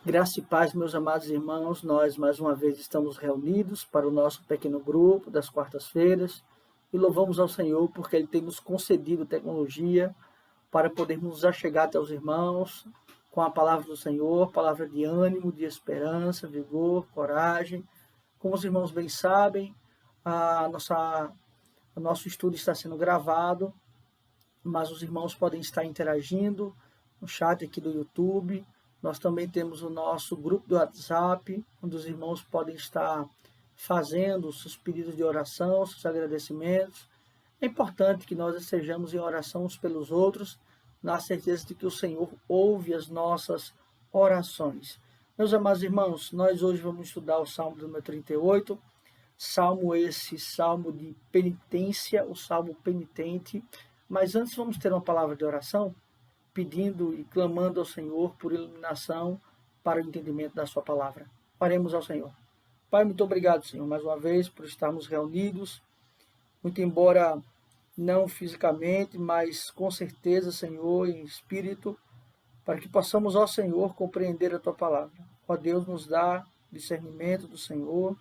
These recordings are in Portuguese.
Graça e paz, meus amados irmãos, nós mais uma vez estamos reunidos para o nosso pequeno grupo das quartas-feiras e louvamos ao Senhor porque Ele tem nos concedido tecnologia para podermos nos achegar até os irmãos com a palavra do Senhor, palavra de ânimo, de esperança, vigor, coragem. Como os irmãos bem sabem, o nosso estudo está sendo gravado, mas os irmãos podem estar interagindo no chat aqui do YouTube. Nós também temos o nosso grupo do WhatsApp, onde os irmãos podem estar fazendo os seus pedidos de oração, seus agradecimentos. É importante que nós estejamos em oração uns pelos outros, na certeza de que o Senhor ouve as nossas orações. Meus amados irmãos, nós hoje vamos estudar o Salmo número 38, salmo de penitência, o salmo penitente. Mas antes vamos ter uma palavra de oração, pedindo e clamando ao Senhor por iluminação para o entendimento da sua palavra. Oremos ao Senhor. Pai, muito obrigado, Senhor, mais uma vez, por estarmos reunidos, muito embora não fisicamente, mas com certeza, Senhor, em espírito, para que possamos, ó Senhor, compreender a tua palavra. Ó Deus, nos dá discernimento do Senhor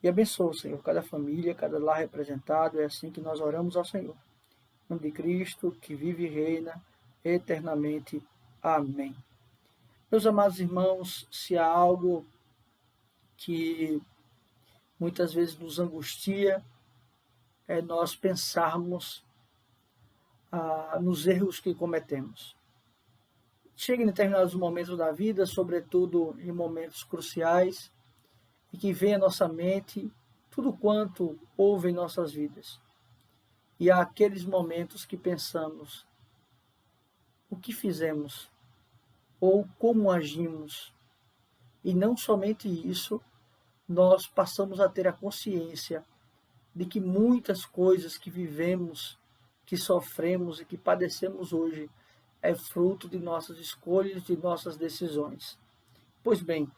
e abençoa, Senhor, cada família, cada lar representado. É assim que nós oramos ao Senhor. Em nome de Cristo, que vive e reina eternamente. Amém. Meus amados irmãos, se há algo que muitas vezes nos angustia, é nós pensarmos nos erros que cometemos. Chega em determinados momentos da vida, sobretudo em momentos cruciais, e que vem à nossa mente tudo quanto houve em nossas vidas. E há aqueles momentos que pensamos, o que fizemos ou como agimos. E não somente isso, nós passamos a ter a consciência de que muitas coisas que vivemos, que sofremos e que padecemos hoje é fruto de nossas escolhas, de nossas decisões. Pois bem,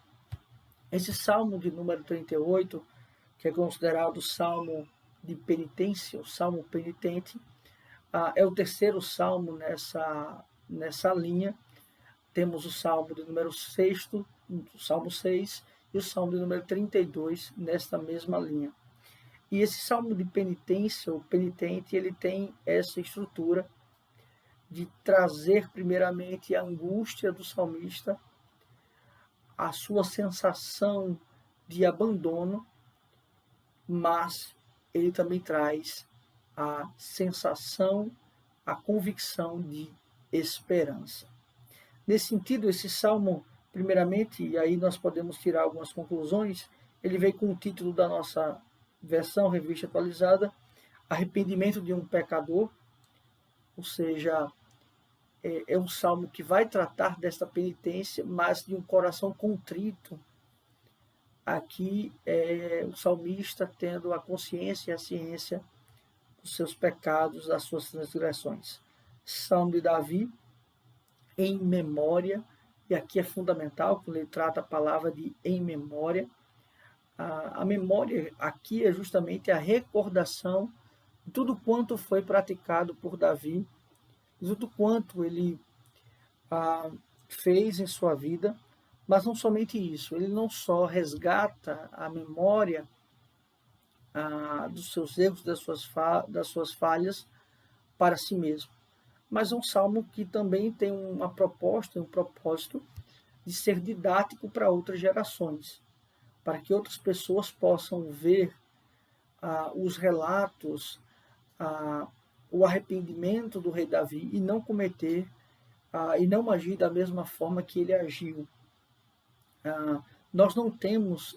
esse Salmo de número 38, que é considerado o Salmo de penitência, o Salmo penitente, é o terceiro Salmo nessa linha. Temos o Salmo de número 6, o Salmo 6 e o Salmo de número 32 nesta mesma linha. E esse Salmo de penitência, o penitente, ele tem essa estrutura de trazer primeiramente a angústia do salmista, a sua sensação de abandono, mas ele também traz a sensação, a convicção de esperança. Nesse sentido, esse salmo, primeiramente, e aí nós podemos tirar algumas conclusões, ele veio com o título da nossa versão, revista atualizada, Arrependimento de um Pecador, ou seja, é um salmo que vai tratar desta penitência, mas de um coração contrito. Aqui é o salmista tendo a consciência e a ciência dos seus pecados, das suas transgressões. Salmo de Davi, em memória, e aqui é fundamental quando ele trata a palavra de em memória. A memória aqui é justamente a recordação de tudo quanto foi praticado por Davi, de tudo quanto ele fez em sua vida, mas não somente isso, ele não só resgata a memória dos seus erros, das suas falhas para si mesmo, mas é um salmo que também tem uma proposta, um propósito de ser didático para outras gerações, para que outras pessoas possam ver os relatos, o arrependimento do rei Davi e não cometer e não agir da mesma forma que ele agiu. Nós não temos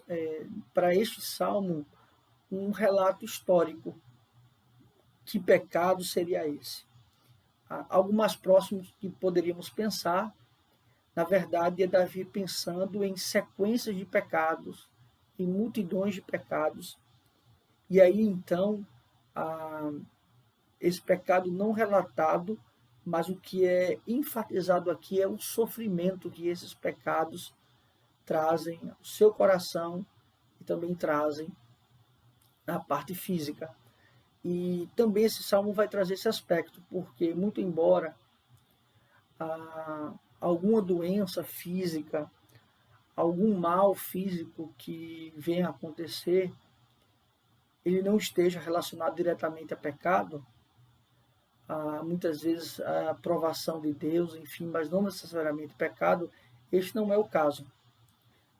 para este salmo um relato histórico. Que pecado seria esse? Algo mais próximo que poderíamos pensar, na verdade, é Davi pensando em sequências de pecados, em multidões de pecados. E aí, então, esse pecado não relatado, mas o que é enfatizado aqui é o sofrimento que esses pecados trazem ao seu coração e também trazem na parte física. E também esse salmo vai trazer esse aspecto, porque muito embora alguma doença física algum mal físico que venha a acontecer, ele não esteja relacionado diretamente a pecado, muitas vezes a aprovação de Deus, enfim, mas não necessariamente pecado, este não é o caso.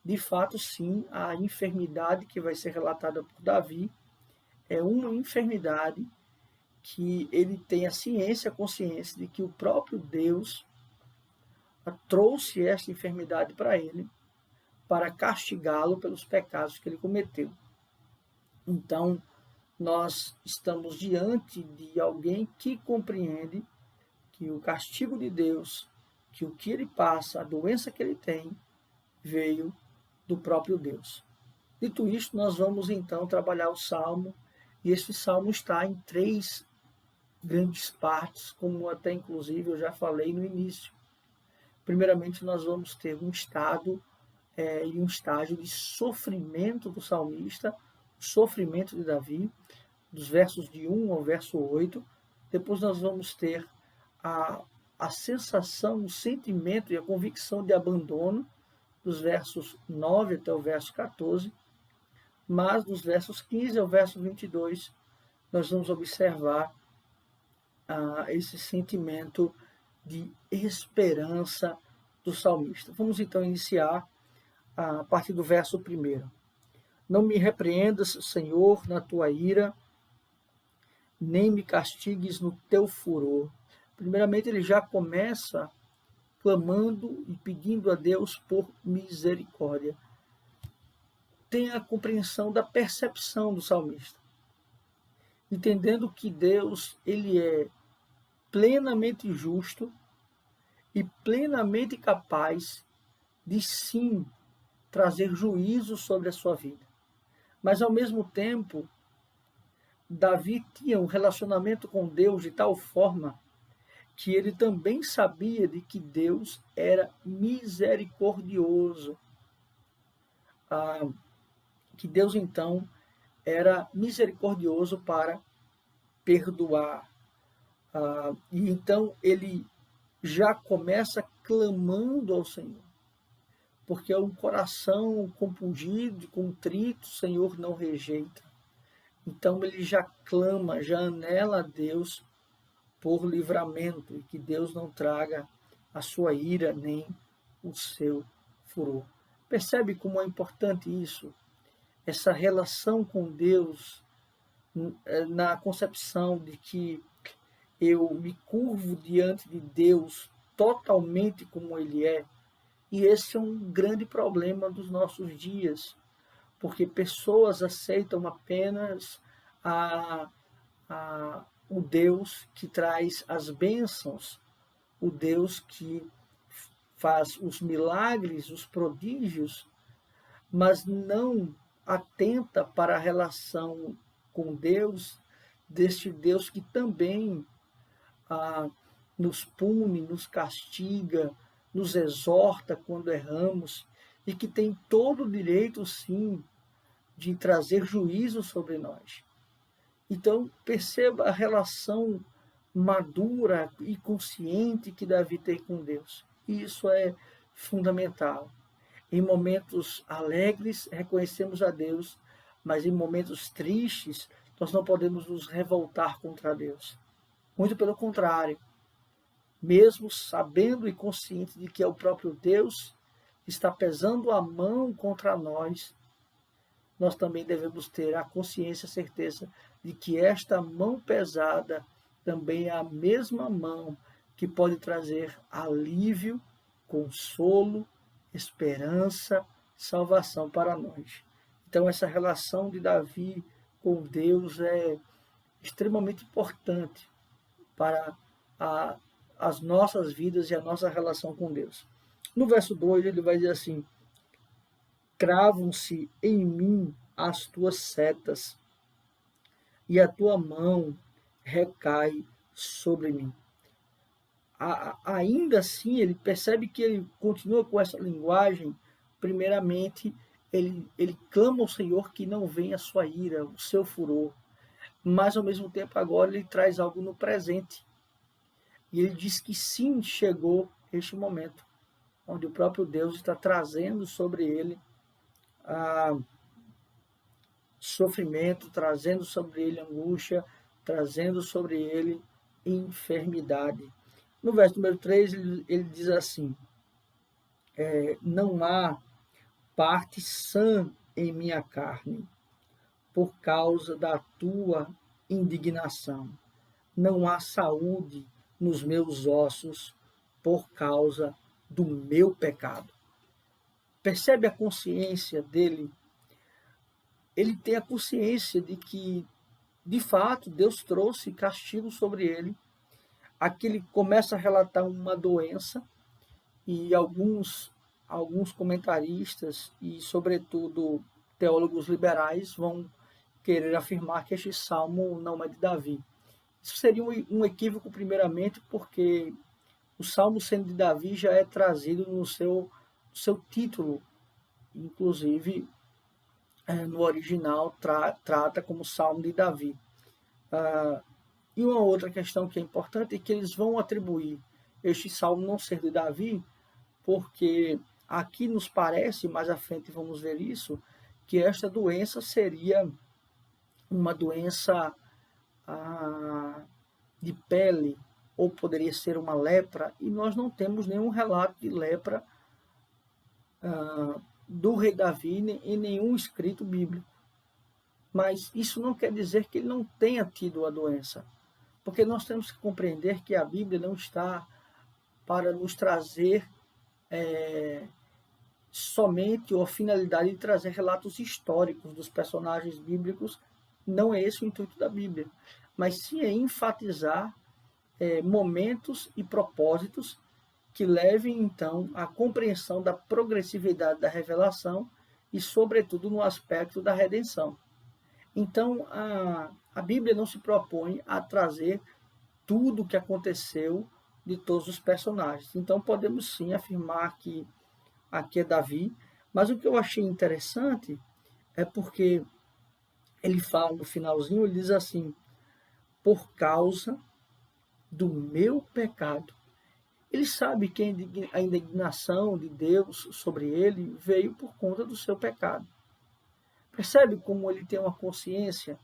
De fato, sim, a enfermidade que vai ser relatada por Davi é uma enfermidade que ele tem a ciência, a consciência de que o próprio Deus trouxe esta enfermidade para ele, para castigá-lo pelos pecados que ele cometeu. Então, nós estamos diante de alguém que compreende que o castigo de Deus, que o que ele passa, a doença que ele tem, veio do próprio Deus. Dito isto, nós vamos então trabalhar o Salmo, e este Salmo está em 3 grandes partes, como até inclusive eu já falei no início. Primeiramente, nós vamos ter um estado e um estágio de sofrimento do salmista, o sofrimento de Davi, dos versos de 1 ao verso 8. Depois nós vamos ter a sensação, o sentimento e a convicção de abandono, dos versos 9 até o verso 14. Mas dos versos 15 ao verso 22, nós vamos observar esse sentimento de esperança do salmista. Vamos então iniciar a partir do verso 1. Não me repreendas, Senhor, na tua ira, nem me castigues no teu furor. Primeiramente, ele já começa clamando e pedindo a Deus por misericórdia. Tenha a compreensão da percepção do salmista, entendendo que Deus ele é plenamente justo e plenamente capaz de sim trazer juízo sobre a sua vida. Mas ao mesmo tempo, Davi tinha um relacionamento com Deus de tal forma que ele também sabia de que Deus era misericordioso. Que Deus então era misericordioso para perdoar. E então ele já começa clamando ao Senhor, porque um coração compungido, contrito, o Senhor não rejeita. Então ele já clama, já anela a Deus por livramento, e que Deus não traga a sua ira nem o seu furor. Percebe como é importante isso? Essa relação com Deus, na concepção de que eu me curvo diante de Deus totalmente como Ele é. E esse é um grande problema dos nossos dias, porque pessoas aceitam apenas o Deus que traz as bênçãos, o Deus que faz os milagres, os prodígios, mas não atenta para a relação com Deus, deste Deus que também nos pune, nos castiga, nos exorta quando erramos, e que tem todo o direito, sim, de trazer juízo sobre nós. Então, perceba a relação madura e consciente que Davi tem com Deus. E isso é fundamental. Em momentos alegres, reconhecemos a Deus, mas em momentos tristes, nós não podemos nos revoltar contra Deus. Muito pelo contrário, mesmo sabendo e consciente de que é o próprio Deus que está pesando a mão contra nós, nós também devemos ter a consciência, a certeza de que esta mão pesada também é a mesma mão que pode trazer alívio, consolo, esperança, salvação para nós. Então, essa relação de Davi com Deus é extremamente importante para as nossas vidas e a nossa relação com Deus. No verso 2, ele vai dizer assim: cravam-se em mim as tuas setas, e a tua mão recai sobre mim. Ainda assim, ele percebe que ele continua com essa linguagem. Primeiramente, ele clama ao Senhor que não venha a sua ira, o seu furor, mas ao mesmo tempo agora ele traz algo no presente. E ele diz que sim, chegou este momento, onde o próprio Deus está trazendo sobre ele sofrimento, trazendo sobre ele angústia, trazendo sobre ele enfermidade. No verso número 3, ele diz assim: não há parte sã em minha carne, por causa da tua indignação. Não há saúde nos meus ossos, por causa do meu pecado. Percebe a consciência dele? Ele tem a consciência de que, de fato, Deus trouxe castigo sobre ele. Aqui ele começa a relatar uma doença, e alguns comentaristas e, sobretudo, teólogos liberais vão querer afirmar que este salmo não é de Davi. Isso seria um equívoco, primeiramente, porque o salmo, sendo de Davi, já é trazido no seu título. Inclusive, no original, trata como salmo de Davi. E uma outra questão que é importante é que eles vão atribuir este salmo não ser de Davi, porque aqui nos parece, mais à frente vamos ver isso, que esta doença seria uma doença de pele, ou poderia ser uma lepra, e nós não temos nenhum relato de lepra do rei Davi em nenhum escrito bíblico. Mas isso não quer dizer que ele não tenha tido a doença, porque nós temos que compreender que a Bíblia não está para nos trazer somente ou a finalidade de trazer relatos históricos dos personagens bíblicos. Não é esse o intuito da Bíblia, mas sim é enfatizar momentos e propósitos que levem, então, à compreensão da progressividade da revelação e, sobretudo, no aspecto da redenção. Então, a Bíblia não se propõe a trazer tudo o que aconteceu de todos os personagens. Então, podemos sim afirmar que aqui é Davi, mas o que eu achei interessante é porque ele fala no finalzinho, ele diz assim: por causa do meu pecado. Ele sabe que a indignação de Deus sobre ele veio por conta do seu pecado. Percebe como ele tem uma consciência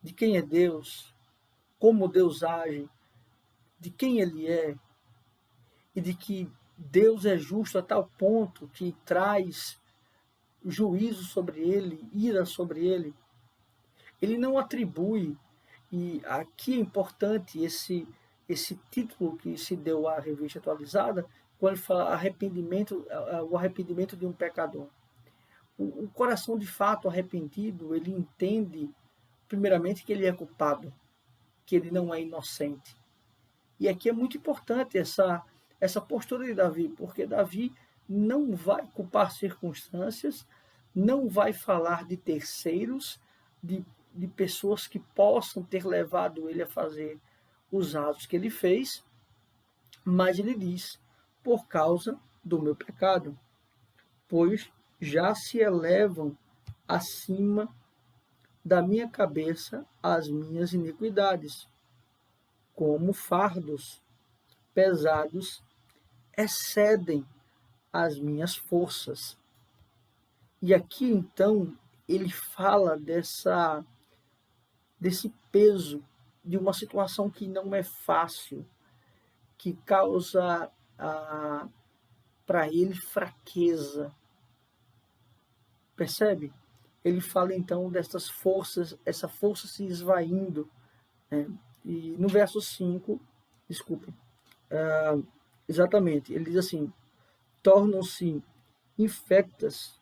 de quem é Deus, como Deus age, de quem ele é, e de que Deus é justo a tal ponto que traz juízo sobre ele, ira sobre ele. Ele não atribui, e aqui é importante esse título que se deu à revista atualizada, quando ele fala arrependimento, o arrependimento de um pecador. O coração de fato arrependido, ele entende, primeiramente, que ele é culpado, que ele não é inocente. E aqui é muito importante essa postura de Davi, porque Davi não vai culpar circunstâncias, não vai falar de terceiros, de pessoas que possam ter levado ele a fazer os atos que ele fez, mas ele diz: por causa do meu pecado, pois já se elevam acima da minha cabeça as minhas iniquidades, como fardos pesados excedem as minhas forças. E aqui então ele fala desse peso de uma situação que não é fácil, que causa para ele fraqueza. Percebe? Ele fala então dessas forças, essa força se esvaindo. Né? E no verso 5, desculpe, exatamente, ele diz assim: tornam-se infectas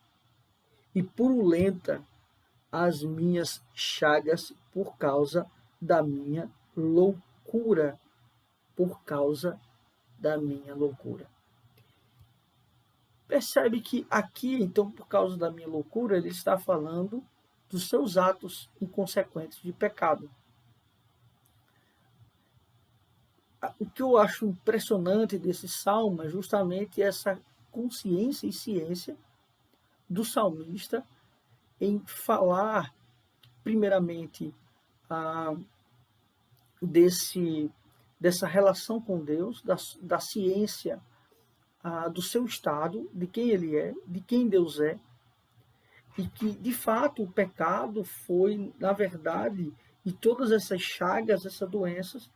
e purulenta as minhas chagas por causa da minha loucura. Por causa da minha loucura. Percebe que aqui, então, por causa da minha loucura, ele está falando dos seus atos inconsequentes de pecado. O que eu acho impressionante desse salmo é justamente essa consciência e ciência do salmista em falar, primeiramente, dessa relação com Deus, da ciência do seu estado, de quem ele é, de quem Deus é, e que, de fato, o pecado foi, na verdade, e todas essas chagas, essas doenças,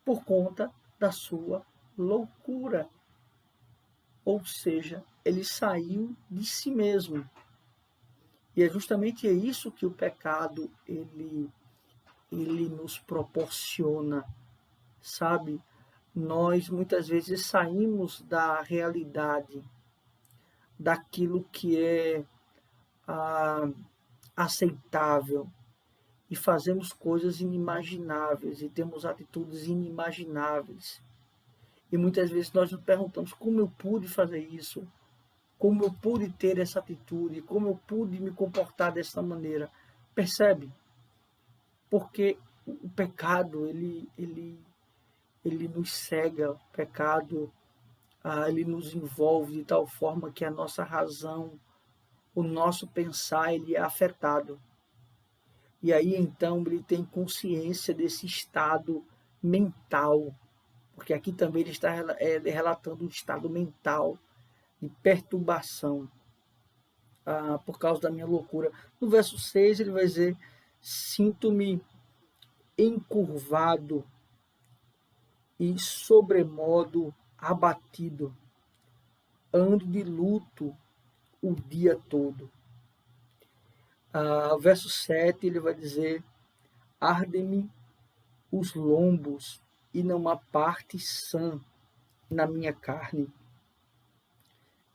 por conta da sua loucura. Ou seja, ele saiu de si mesmo. E é justamente isso que o pecado ele nos proporciona, sabe? Nós muitas vezes saímos da realidade, daquilo que é aceitável, e fazemos coisas inimagináveis e temos atitudes inimagináveis. E muitas vezes nós nos perguntamos como eu pude fazer isso, como eu pude ter essa atitude, como eu pude me comportar dessa maneira. Percebe? Porque o pecado, ele nos cega, o pecado, ele nos envolve de tal forma que a nossa razão, o nosso pensar, ele é afetado. E aí, então, ele tem consciência desse estado mental, porque aqui também ele está relatando um estado mental de perturbação, por causa da minha loucura. No verso 6, ele vai dizer: sinto-me encurvado e sobremodo abatido, ando de luto o dia todo. Verso 7, ele vai dizer: arde-me os lombos e não há parte sã na minha carne.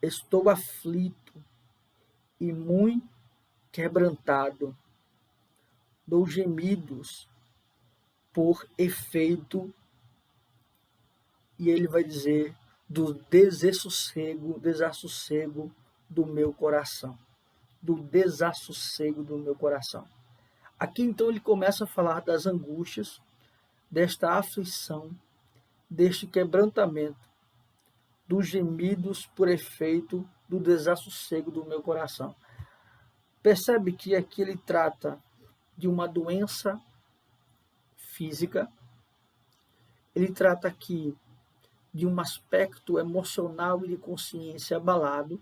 Estou aflito e muito quebrantado. Dou gemidos por efeito, e ele vai dizer, do desassossego do meu coração. Do desassossego do meu coração. Aqui então ele começa a falar das angústias, desta aflição, deste quebrantamento, dos gemidos por efeito do desassossego do meu coração. Percebe que aqui ele trata de uma doença física, ele trata aqui de um aspecto emocional e de consciência abalado,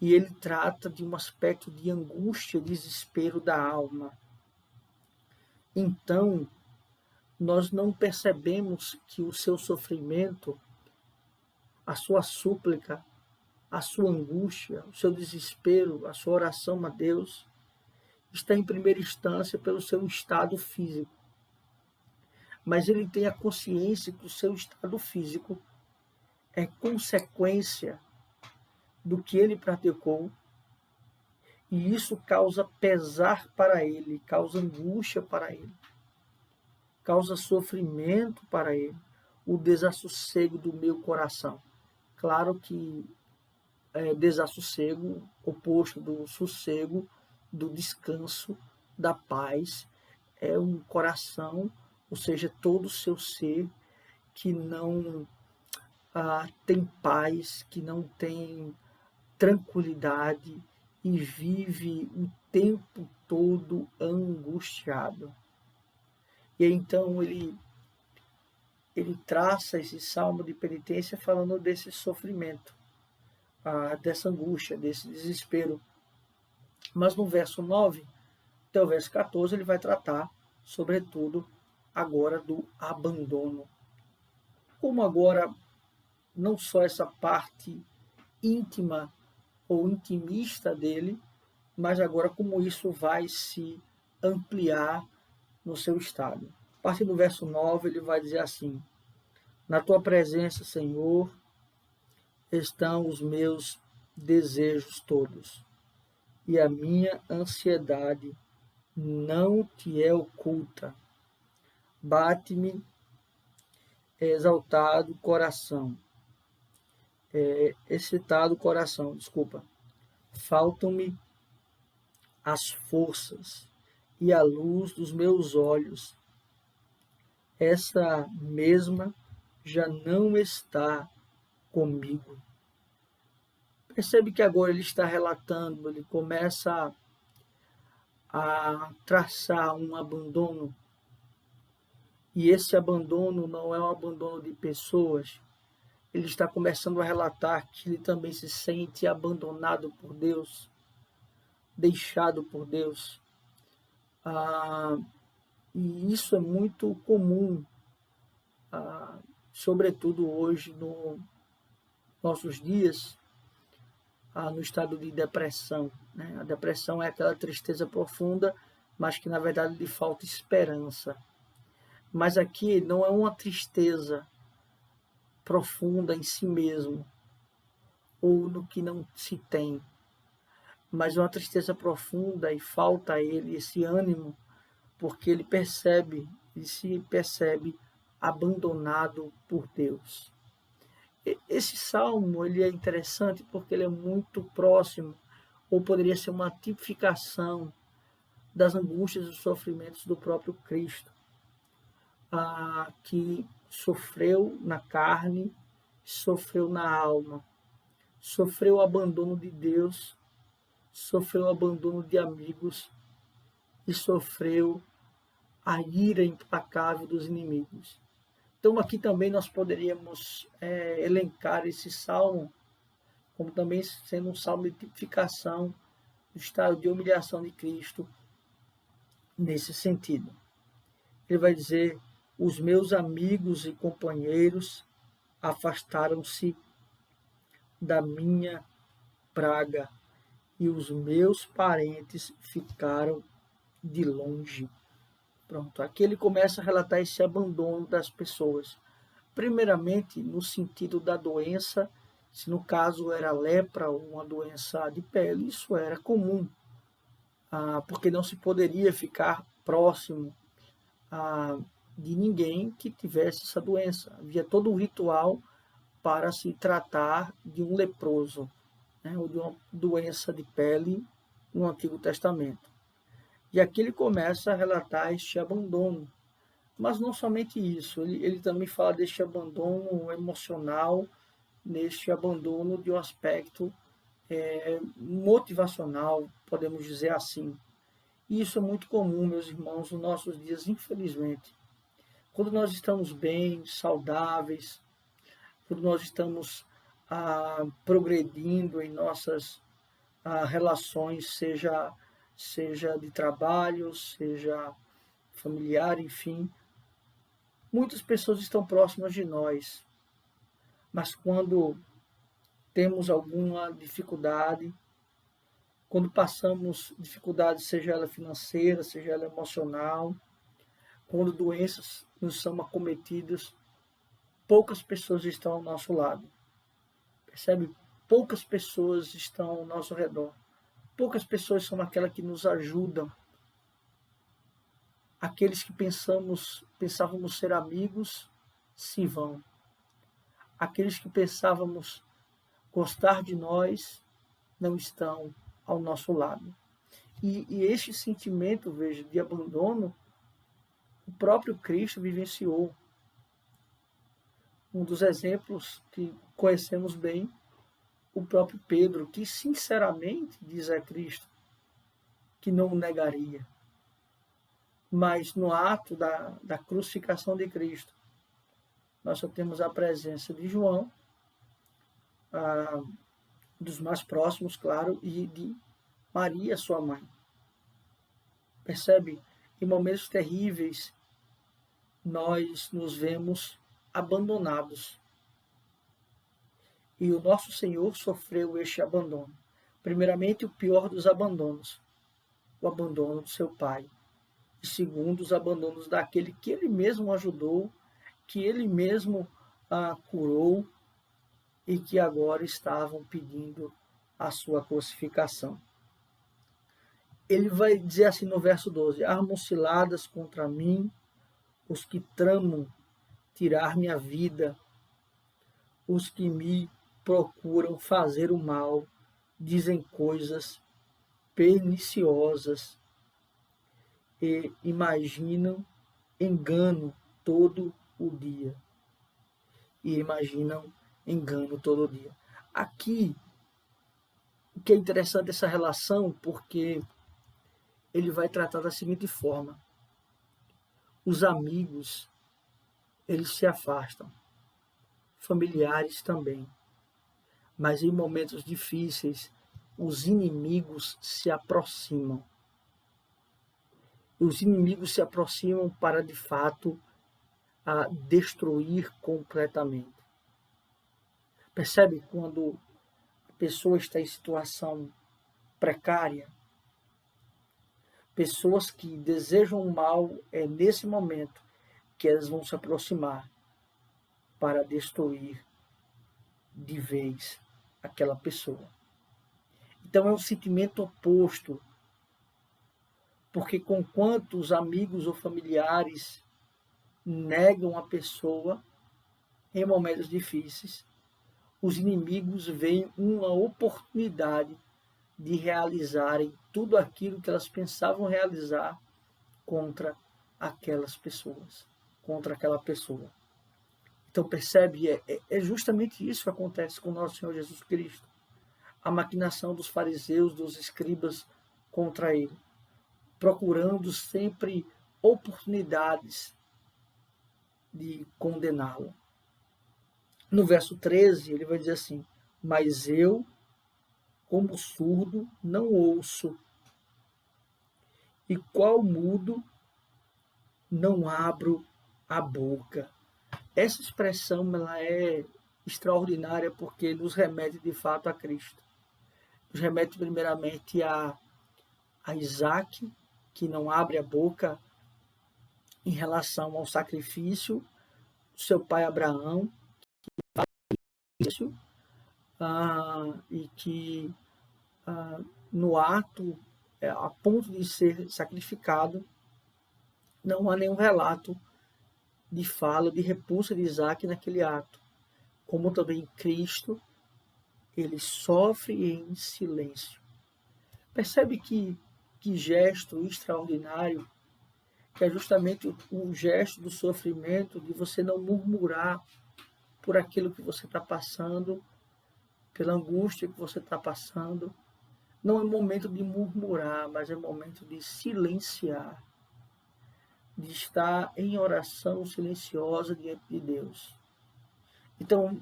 e ele trata de um aspecto de angústia, desespero da alma. Então, nós não percebemos que o seu sofrimento, a sua súplica, a sua angústia, o seu desespero, a sua oração a Deus, está em primeira instância pelo seu estado físico. Mas ele tem a consciência que o seu estado físico é consequência do que ele praticou, e isso causa pesar para ele, causa angústia para ele, causa sofrimento para ele, o desassossego do meu coração. Claro que desassossego, oposto do sossego, do descanso, da paz, é um coração, ou seja, todo o seu ser que não tem paz, que não tem tranquilidade e vive o tempo todo angustiado. E então ele traça esse salmo de penitência falando desse sofrimento, dessa angústia, desse desespero. Mas no verso 9 até o verso 14 ele vai tratar, sobretudo, agora do abandono. Como agora não só essa parte íntima ou intimista dele, mas agora como isso vai se ampliar no seu estado. A partir do verso 9 ele vai dizer assim: na tua presença, Senhor, estão os meus desejos todos, e a minha ansiedade não te é oculta. Bate-me exaltado coração, excitado coração, desculpa. Faltam-me as forças e a luz dos meus olhos. Essa mesma já não está comigo. Percebe que agora ele está relatando, ele começa a traçar um abandono. E esse abandono não é um abandono de pessoas. ele está começando a relatar que ele também se sente abandonado por Deus, deixado por Deus. E isso é muito comum, sobretudo hoje, nos nossos dias, no estado de depressão, né? A depressão é aquela tristeza profunda, mas que na verdade lhe falta esperança. Mas aqui não é uma tristeza profunda em si mesmo, ou no que não se tem, mas uma tristeza profunda e falta a ele esse ânimo, porque ele se percebe abandonado por Deus. Esse salmo ele é interessante porque ele é muito próximo, ou poderia ser uma tipificação das angústias e dos sofrimentos do próprio Cristo, que sofreu na carne, sofreu na alma, sofreu o abandono de Deus, sofreu o abandono de amigos e sofreu a ira implacável dos inimigos. Então aqui também nós poderíamos elencar esse salmo como também sendo um salmo de tipificação do estado de humilhação de Cristo nesse sentido. Ele vai dizer: os meus amigos e companheiros afastaram-se da minha praga e os meus parentes ficaram de longe. Pronto, aqui ele começa a relatar esse abandono das pessoas. Primeiramente, no sentido da doença, se no caso era lepra ou uma doença de pele, isso era comum, porque não se poderia ficar próximo de ninguém que tivesse essa doença. Havia todo um ritual para se tratar de um leproso, né, ou de uma doença de pele no Antigo Testamento. E aqui ele começa a relatar este abandono. Mas não somente isso, ele também fala deste abandono emocional, neste abandono de um aspecto motivacional, podemos dizer assim. E isso é muito comum, meus irmãos, nos nossos dias, infelizmente. Quando nós estamos bem, saudáveis, quando nós estamos progredindo em nossas relações, seja de trabalho, seja familiar, enfim, muitas pessoas estão próximas de nós, mas quando temos alguma dificuldade, quando passamos dificuldade, seja ela financeira, seja ela emocional, quando doenças nos são acometidas, poucas pessoas estão ao nosso lado. Percebe? Poucas pessoas estão ao nosso redor. Poucas pessoas são aquelas que nos ajudam. Aqueles que pensávamos ser amigos, se vão. Aqueles que pensávamos gostar de nós, não estão ao nosso lado. E este sentimento, veja, de abandono, o próprio Cristo vivenciou. Um dos exemplos que conhecemos bem, o próprio Pedro, que sinceramente diz a Cristo que não o negaria. Mas no ato da crucificação de Cristo, nós só temos a presença de João, dos mais próximos, claro, e de Maria, sua mãe. Percebe? Em momentos terríveis, nós nos vemos abandonados. E o nosso Senhor sofreu este abandono. Primeiramente, o pior dos abandonos, o abandono do seu Pai. E segundo, os abandonos daquele que ele mesmo ajudou, que ele mesmo curou e que agora estavam pedindo a sua crucificação. Ele vai dizer assim no verso 12: armam ciladas contra mim os que tramam tirar minha vida, os que me procuram fazer o mal, dizem coisas perniciosas e imaginam engano todo o dia. Aqui, o que é interessante essa relação, porque ele vai tratar da seguinte forma: os amigos, eles se afastam. familiares também. Mas em momentos difíceis, os inimigos se aproximam. E os inimigos se aproximam para, de fato, destruir completamente. Percebe quando a pessoa está em situação precária? Pessoas que desejam o mal, é nesse momento que elas vão se aproximar para destruir de vez aquela pessoa. Então é um sentimento oposto, porque conquanto os amigos ou familiares negam a pessoa em momentos difíceis, os inimigos veem uma oportunidade de realizarem tudo aquilo que elas pensavam realizar contra aquelas pessoas, contra aquela pessoa. Então percebe, é justamente isso que acontece com o nosso Senhor Jesus Cristo. A maquinação dos fariseus, dos escribas contra ele, procurando sempre oportunidades de condená-lo. No verso 13, ele vai dizer assim: mas eu, como surdo, não ouço, e qual mudo, não abro a boca. Essa expressão ela é extraordinária porque nos remete de fato a Cristo. Nos remete primeiramente a Isaac, que não abre a boca em relação ao sacrifício do seu pai Abraão, e que no ato, a ponto de ser sacrificado, não há nenhum relato de fala, de repulsa de Isaac naquele ato. Como também Cristo, ele sofre em silêncio. Percebe que gesto extraordinário, que é justamente o gesto do sofrimento, de você não murmurar por aquilo que você está passando, pela angústia que você está passando. Não é momento de murmurar, mas é momento de silenciar, de estar em oração silenciosa diante de Deus. Então,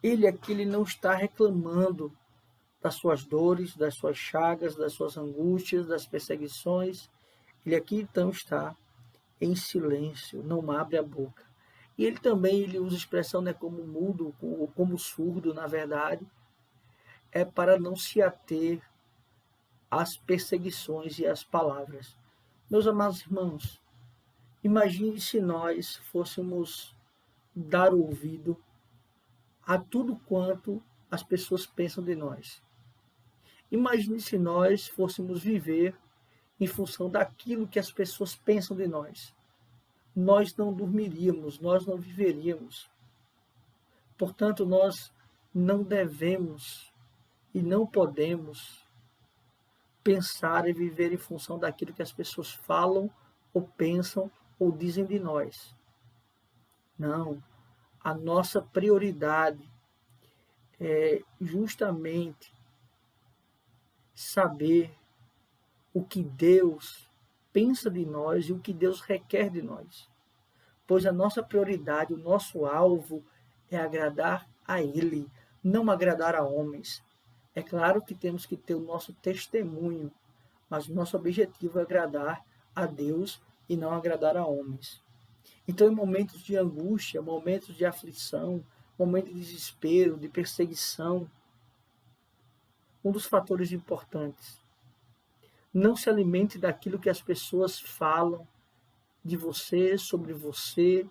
ele aqui ele não está reclamando das suas dores, das suas chagas, das suas angústias, das perseguições. Ele aqui então está em silêncio, não abre a boca. E ele também ele usa a expressão como mudo, ou como surdo, na verdade, é para não se ater às perseguições e às palavras. Meus amados irmãos, imagine se nós fôssemos dar ouvido a tudo quanto as pessoas pensam de nós. Imagine se nós fôssemos viver em função daquilo que as pessoas pensam de nós. Nós não dormiríamos, nós não viveríamos. Portanto, nós não devemos e não podemos pensar e viver em função daquilo que as pessoas falam ou pensam ou dizem de nós. Não. A nossa prioridade é justamente saber o que Deus pensa de nós e o que Deus requer de nós. Pois a nossa prioridade, o nosso alvo é agradar a Ele, não agradar a homens. É claro que temos que ter o nosso testemunho, mas o nosso objetivo é agradar a Deus e não agradar a homens. Então, em momentos de angústia, momentos de aflição, momentos de desespero, de perseguição, um dos fatores importantes, não se alimente daquilo que as pessoas falam de você, sobre você,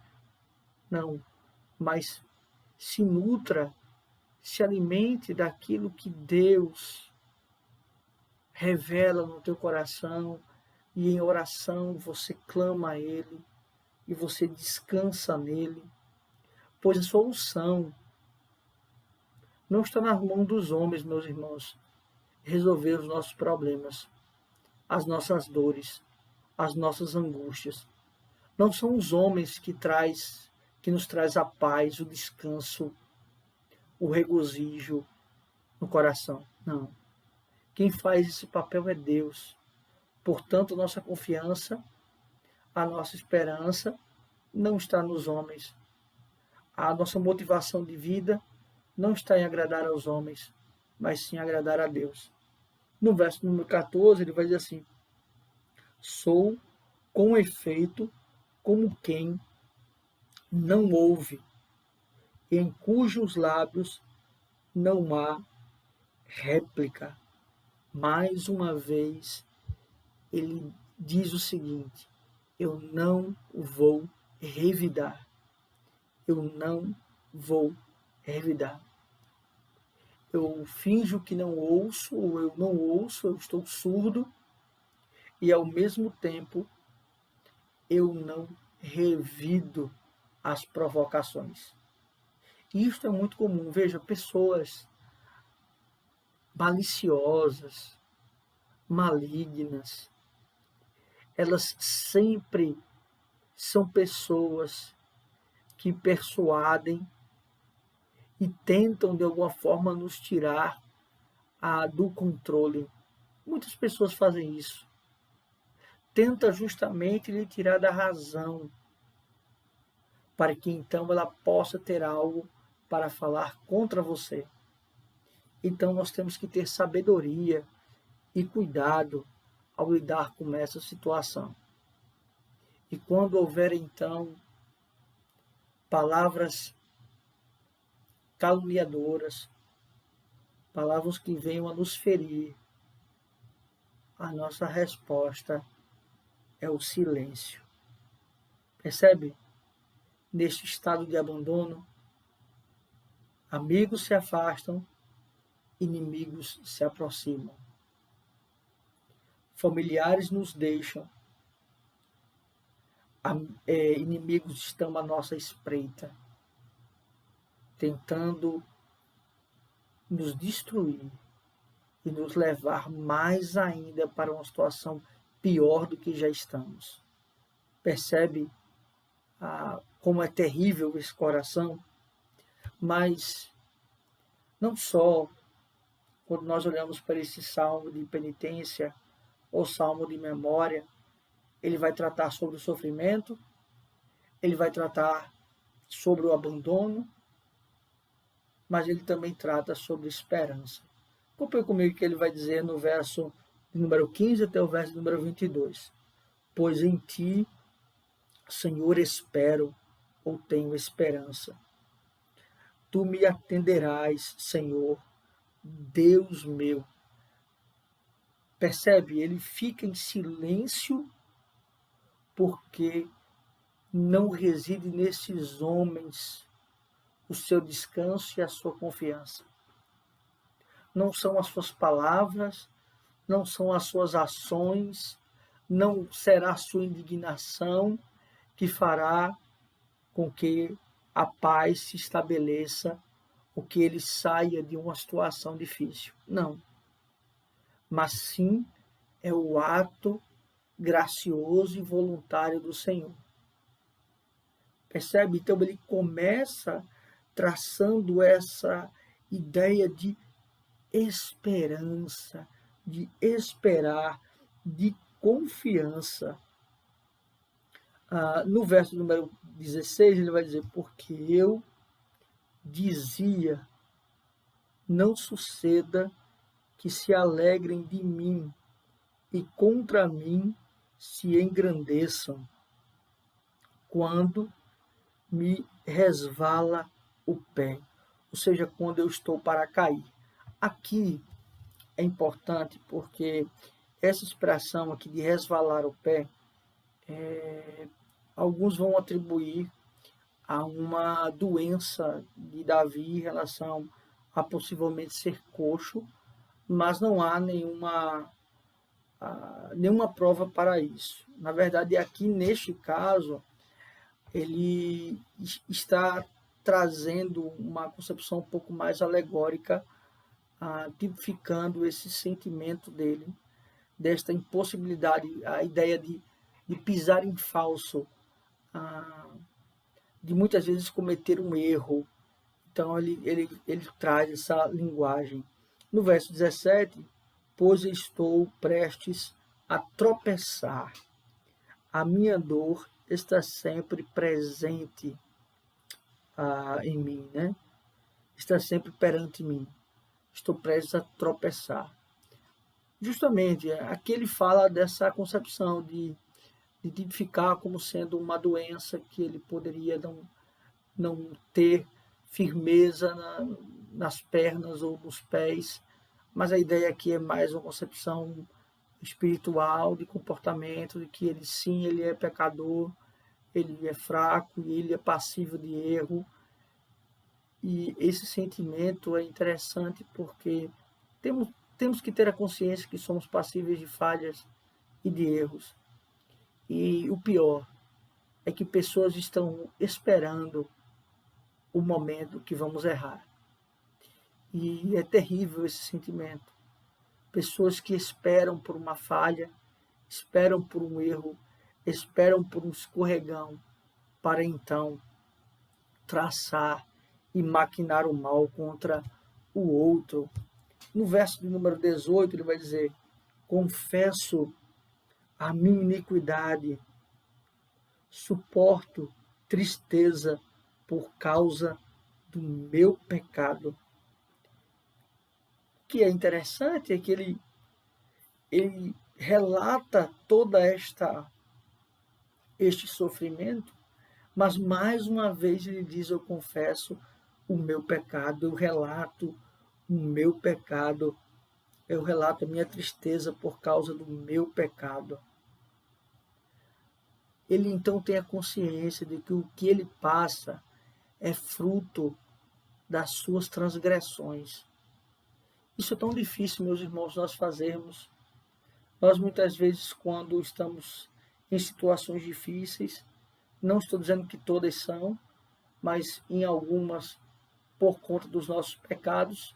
não, mas se nutra, se alimente daquilo que Deus revela no teu coração e em oração você clama a Ele e você descansa nele, pois a solução não está nas mãos dos homens, meus irmãos, resolver os nossos problemas, as nossas dores, as nossas angústias. Não são os homens que nos traz a paz, o descanso, o regozijo no coração. Não. Quem faz esse papel é Deus. Portanto, nossa confiança, a nossa esperança não está nos homens, A nossa motivação de vida não está em agradar aos homens, mas sim agradar a Deus. No verso número 14, ele vai dizer assim: sou, com efeito, como quem não ouve, em cujos lábios não há réplica. Mais uma vez, ele diz o seguinte: eu não vou revidar. Eu não vou revidar. Eu finjo que não ouço, ou eu não ouço, eu estou surdo, e ao mesmo tempo eu não revido as provocações. Isto é muito comum. Veja, pessoas maliciosas, malignas, elas sempre são pessoas que persuadem e tentam de alguma forma nos tirar do controle. Muitas pessoas fazem isso. Tenta justamente lhe tirar da razão, para que então ela possa ter algo para falar contra você. Então nós temos que ter sabedoria e cuidado ao lidar com essa situação. E quando houver então palavras caluniadoras, palavras que venham a nos ferir, a nossa resposta é o silêncio. Percebe? Neste estado de abandono, amigos se afastam, inimigos se aproximam. Familiares nos deixam, inimigos estão à nossa espreita, tentando nos destruir e nos levar mais ainda para uma situação pior do que já estamos. Percebe como é terrível esse coração? Mas não só quando nós olhamos para esse salmo de penitência ou salmo de memória, ele vai tratar sobre o sofrimento, ele vai tratar sobre o abandono, mas ele também trata sobre esperança. Acompanhe comigo que ele vai dizer no verso número 15 até o verso número 22. Pois em ti, Senhor, espero ou tenho esperança. Tu me atenderás, Senhor, Deus meu. Percebe? Ele fica em silêncio porque não reside nesses homens o seu descanso e a sua confiança. Não são as suas palavras, não são as suas ações, não será a sua indignação que fará com que a paz se estabeleça ou que ele saia de uma situação difícil. Não. Mas sim é o ato gracioso e voluntário do Senhor. Percebe? Então ele começa traçando essa ideia de esperança, de esperar, de confiança. No verso número 16, ele vai dizer: porque eu dizia, não suceda que se alegrem de mim e contra mim se engrandeçam, quando me resvala o pé, ou seja, quando eu estou para cair. Aqui é importante porque essa expressão aqui de resvalar o pé, alguns vão atribuir a uma doença de Davi em relação a possivelmente ser coxo, mas não há nenhuma prova para isso. Na verdade, aqui neste caso, ele está trazendo uma concepção um pouco mais alegórica, tipificando esse sentimento dele, desta impossibilidade, a ideia de pisar em falso, de muitas vezes cometer um erro. Então ele traz essa linguagem. No verso 17, pois estou prestes a tropeçar, a minha dor está sempre presente. em mim, né? Está sempre perante mim. Estou prestes a tropeçar. Justamente, aqui ele fala dessa concepção de identificar como sendo uma doença que ele poderia não ter firmeza nas pernas ou nos pés, mas a ideia aqui é mais uma concepção espiritual, de comportamento, de que ele sim, ele é pecador, ele é fraco e ele é passível de erro. E esse sentimento é interessante porque temos que ter a consciência que somos passíveis de falhas e de erros. E o pior é que pessoas estão esperando o momento que vamos errar. E é terrível esse sentimento. Pessoas que esperam por uma falha, esperam por um erro, esperam por um escorregão, para então traçar e maquinar o mal contra o outro. No verso de número 18, ele vai dizer: confesso a minha iniquidade, suporto tristeza por causa do meu pecado. O que é interessante é que ele relata toda este sofrimento, mas mais uma vez ele diz: eu confesso o meu pecado, eu relato o meu pecado, eu relato a minha tristeza por causa do meu pecado. Ele então tem a consciência de que o que ele passa é fruto das suas transgressões. Isso é tão difícil, meus irmãos, nós fazermos. Nós muitas vezes, quando estamos em situações difíceis, não estou dizendo que todas são, mas em algumas, por conta dos nossos pecados,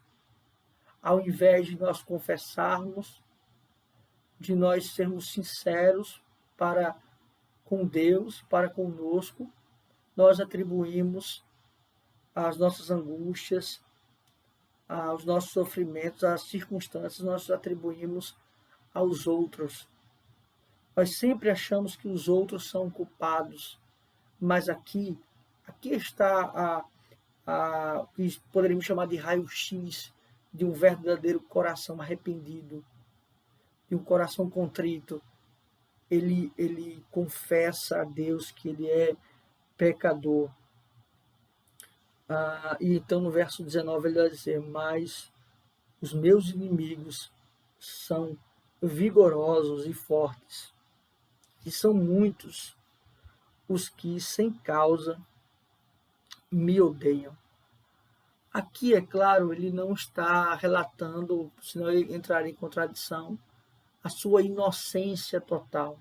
ao invés de nós confessarmos, de nós sermos sinceros para com Deus, para conosco, nós atribuímos as nossas angústias, aos nossos sofrimentos, às circunstâncias, nós atribuímos aos outros. Nós sempre achamos que os outros são culpados, mas aqui está o que poderíamos chamar de raio-x de um verdadeiro coração arrependido, de um coração contrito. Ele confessa a Deus que ele é pecador. E então no verso 19 ele vai dizer: mas os meus inimigos são vigorosos e fortes, e são muitos os que sem causa me odeiam. Aqui, é claro, ele não está relatando, senão ele entraria em contradição, a sua inocência total.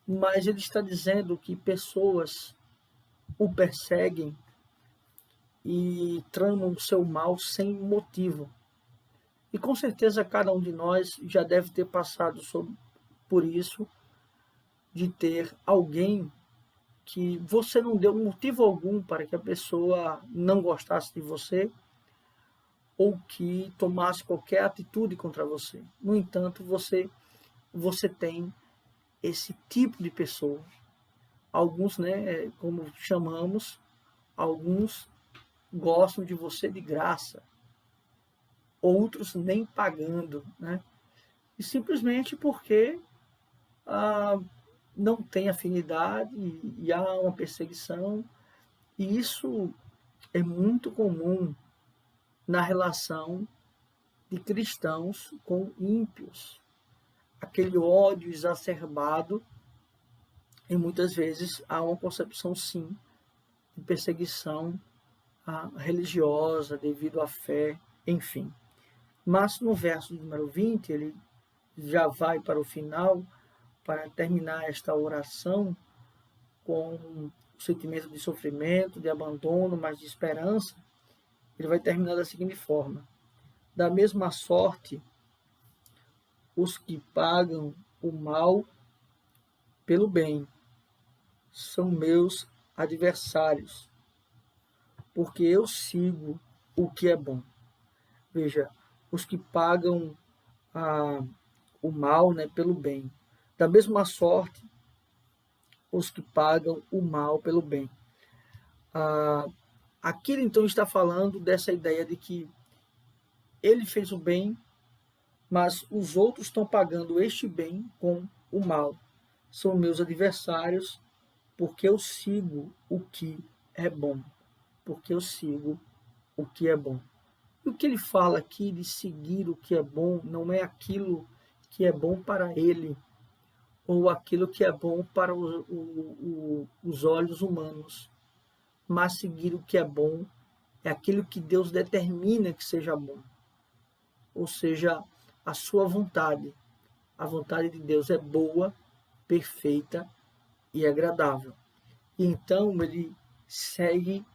Mas ele está dizendo que pessoas o perseguem e tramam o seu mal sem motivo. E com certeza cada um de nós já deve ter passado por isso, de ter alguém que você não deu motivo algum para que a pessoa não gostasse de você ou que tomasse qualquer atitude contra você. No entanto, você tem esse tipo de pessoa. Alguns, né, como chamamos, alguns gostam de você de graça, outros nem pagando, né? E simplesmente porque não tem afinidade e há uma perseguição. E isso é muito comum na relação de cristãos com ímpios. Aquele ódio exacerbado, e muitas vezes há uma concepção, sim, de perseguição religiosa devido à fé, enfim. Mas no verso número 20, ele já vai para o final, para terminar esta oração com o sentimento de sofrimento, de abandono, mas de esperança. Ele vai terminar da seguinte forma: da mesma sorte, os que pagam o mal pelo bem são meus adversários, porque eu sigo o que é bom. Veja, os que pagam o mal, né, pelo bem. Da mesma sorte, os que pagam o mal pelo bem. Aqui ele então está falando dessa ideia de que ele fez o bem, mas os outros estão pagando este bem com o mal. São meus adversários, porque eu sigo o que é bom. Porque eu sigo o que é bom. E o que ele fala aqui de seguir o que é bom não é aquilo que é bom para ele, ou aquilo que é bom para os olhos humanos, mas seguir o que é bom é aquilo que Deus determina que seja bom, ou seja, a sua vontade. A vontade de Deus é boa, perfeita e agradável. E então ele segue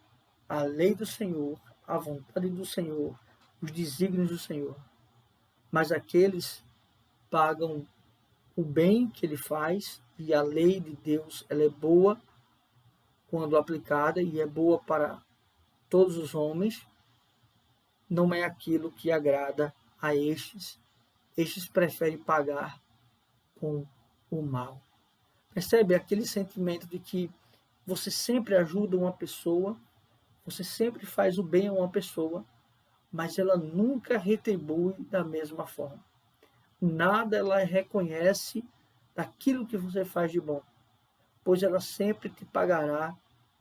a lei do Senhor, a vontade do Senhor, os desígnios do Senhor. Mas aqueles pagam o bem que ele faz, e a lei de Deus ela é boa quando aplicada e é boa para todos os homens, não é aquilo que agrada a estes. Estes preferem pagar com o mal. Percebe aquele sentimento de que você sempre ajuda uma pessoa, você sempre faz o bem a uma pessoa, mas ela nunca retribui da mesma forma. Nada ela reconhece daquilo que você faz de bom, pois ela sempre te pagará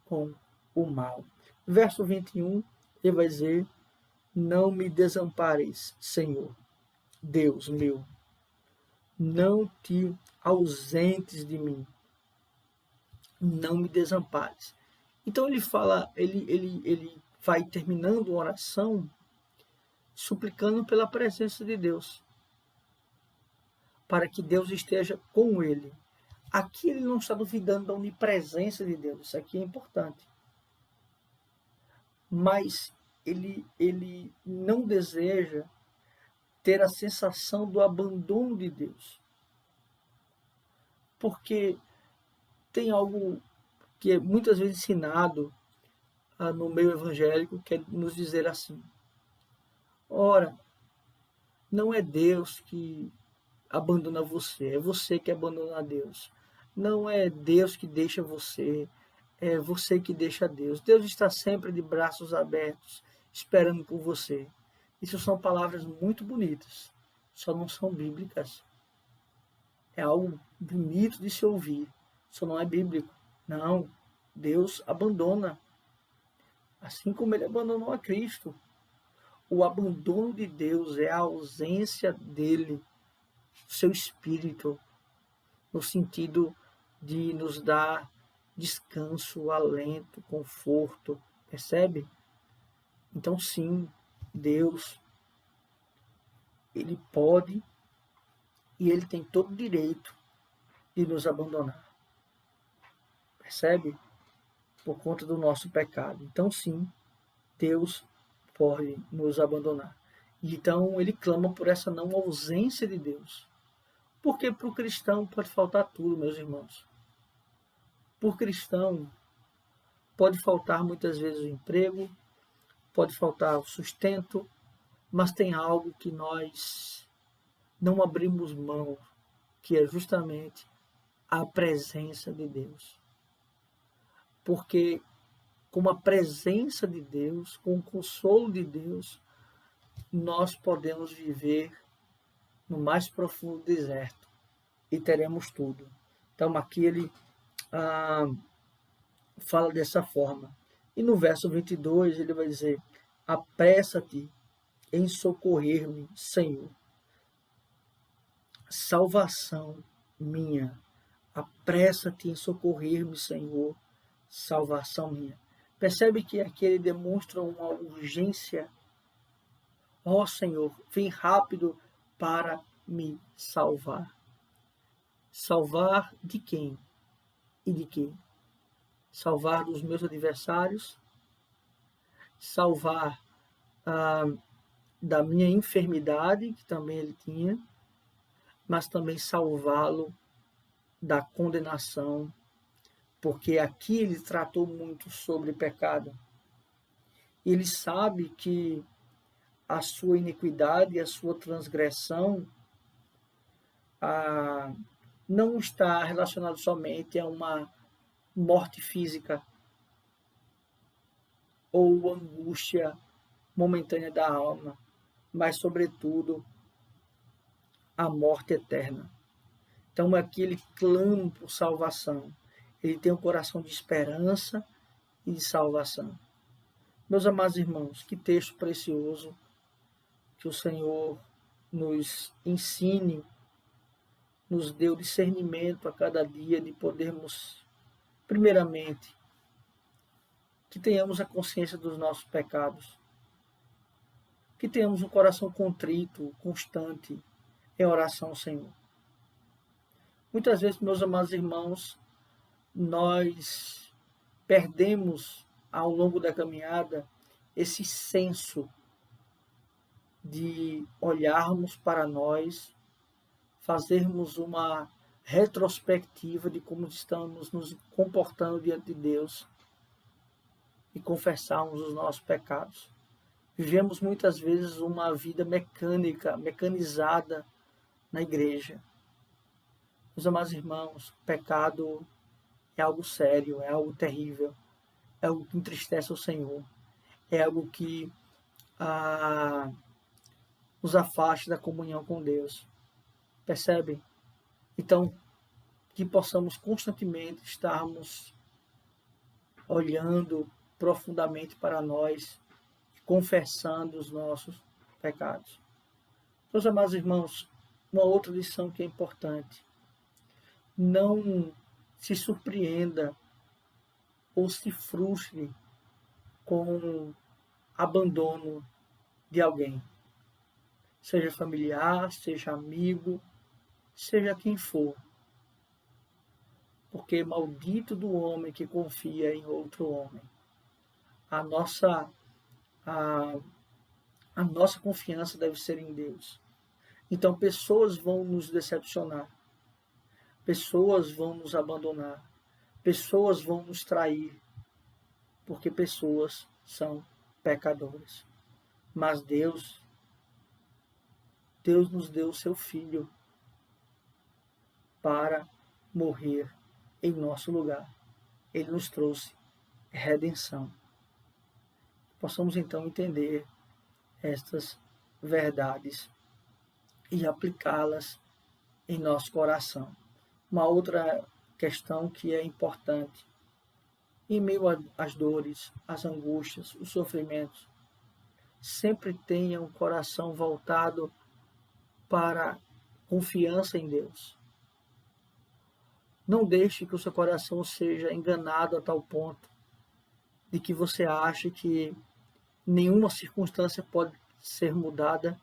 com o mal. Verso 21, ele vai dizer: não me desampares, Senhor, Deus meu, não te ausentes de mim, não me desampares. Então ele fala, ele vai terminando a oração suplicando pela presença de Deus, para que Deus esteja com ele. Aqui ele não está duvidando da onipresença de Deus, isso aqui é importante. Mas ele não deseja ter a sensação do abandono de Deus. Porque tem algo que é muitas vezes ensinado no meio evangélico, que é nos dizer assim: ora, não é Deus que abandona você, é você que abandona Deus. Não é Deus que deixa você, é você que deixa Deus. Deus está sempre de braços abertos, esperando por você. Isso são palavras muito bonitas, só não são bíblicas. É algo bonito de se ouvir, só não é bíblico. Não, Deus abandona, assim como ele abandonou a Cristo. O abandono de Deus é a ausência dele, seu espírito, no sentido de nos dar descanso, alento, conforto, percebe? Então, sim, Deus, ele pode e ele tem todo o direito de nos abandonar, percebe? Por conta do nosso pecado. Então, sim, Deus pode nos abandonar. Então, ele clama por essa não ausência de Deus. Porque para o cristão pode faltar tudo, meus irmãos. Por cristão, pode faltar muitas vezes o emprego, pode faltar o sustento, mas tem algo que nós não abrimos mão, que é justamente a presença de Deus. Porque com a presença de Deus, com o consolo de Deus, nós podemos viver no mais profundo deserto e teremos tudo. Então aqui ele fala dessa forma. E no verso 22 ele vai dizer: apressa-te em socorrer-me, Senhor. Salvação minha. Apressa-te em socorrer-me, Senhor. Salvação minha. Percebe que aqui ele demonstra uma urgência. Ó Senhor, vem rápido para me salvar. Salvar de quem e de quem? Salvar dos meus adversários, salvar da minha enfermidade, que também ele tinha, mas também salvá-lo da condenação, porque aqui ele tratou muito sobre pecado. Ele sabe que a sua iniquidade e a sua transgressão não está relacionado somente a uma morte física, ou angústia momentânea da alma, mas, sobretudo, a morte eterna. Então, aqui ele clama por salvação. Ele tem um coração de esperança e de salvação. Meus amados irmãos, que texto precioso que o Senhor nos ensine, nos dê o discernimento a cada dia de podermos, primeiramente, que tenhamos a consciência dos nossos pecados, que tenhamos um coração contrito, constante, em oração ao Senhor. Muitas vezes, meus amados irmãos, nós perdemos ao longo da caminhada esse senso de olharmos para nós, fazermos uma retrospectiva de como estamos nos comportando diante de Deus e confessarmos os nossos pecados. Vivemos muitas vezes uma vida mecânica, mecanizada na igreja. Meus amados irmãos, o pecado é algo sério, é algo terrível, é algo que entristece o Senhor, é algo que nos afasta da comunhão com Deus. Percebem? Então, que possamos constantemente estarmos olhando profundamente para nós, confessando os nossos pecados. Meus amados irmãos, uma outra lição que é importante: não se surpreenda ou se frustre com o abandono de alguém, seja familiar, seja amigo, seja quem for, porque maldito do homem que confia em outro homem. A nossa confiança deve ser em Deus. Então, pessoas vão nos decepcionar, pessoas vão nos abandonar, pessoas vão nos trair, porque pessoas são pecadores. Mas Deus nos deu o seu Filho para morrer em nosso lugar. Ele nos trouxe redenção. Possamos então entender estas verdades e aplicá-las em nosso coração. Uma outra questão que é importante: em meio às dores, às angústias, os sofrimentos, sempre tenha um coração voltado para a confiança em Deus. Não deixe que o seu coração seja enganado a tal ponto de que você ache que nenhuma circunstância pode ser mudada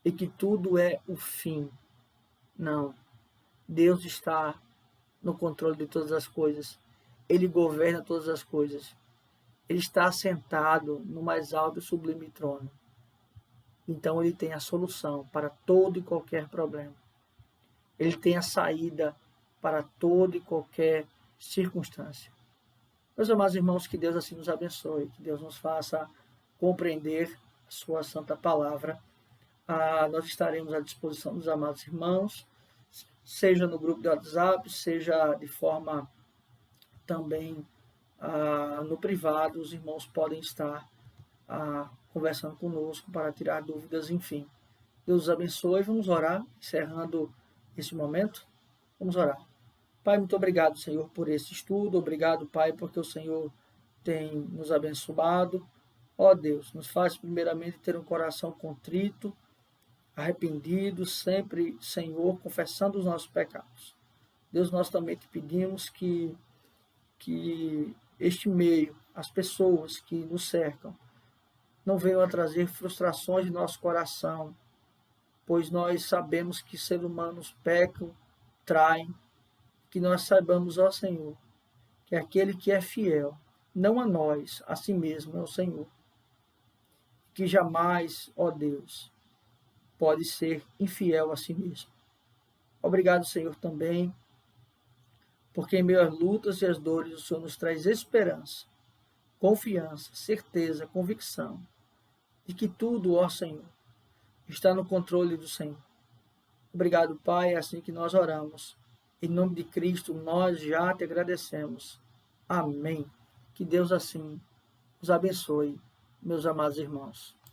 e que tudo é o fim. Não. Deus está no controle de todas as coisas. Ele governa todas as coisas. Ele está assentado no mais alto e sublime trono. Então ele tem a solução para todo e qualquer problema. Ele tem a saída para toda e qualquer circunstância. Meus amados irmãos, que Deus assim nos abençoe, que Deus nos faça compreender a sua santa palavra. Nós estaremos à disposição dos amados irmãos, seja no grupo de WhatsApp, seja de forma também no privado. Os irmãos podem estar conversando conosco para tirar dúvidas, enfim. Deus os abençoe. Vamos orar, encerrando esse momento. Vamos orar. Pai, muito obrigado, Senhor, por esse estudo. Obrigado, Pai, porque o Senhor tem nos abençoado. Ó Deus, nos faz primeiramente ter um coração contrito, arrependido, sempre, Senhor, confessando os nossos pecados. Deus, nós também te pedimos que este meio, as pessoas que nos cercam, não venham a trazer frustrações de nosso coração, pois nós sabemos que seres humanos pecam, traem, que nós saibamos, ó Senhor, que aquele que é fiel, não a nós, a si mesmo é o Senhor, que jamais, ó Deus, pode ser infiel a si mesmo. Obrigado, Senhor, também, porque em meio às lutas e às dores o Senhor nos traz esperança, confiança, certeza, convicção de que tudo, ó Senhor, está no controle do Senhor. Obrigado, Pai, é assim que nós oramos. Em nome de Cristo, nós já te agradecemos. Amém. Que Deus assim os abençoe, meus amados irmãos.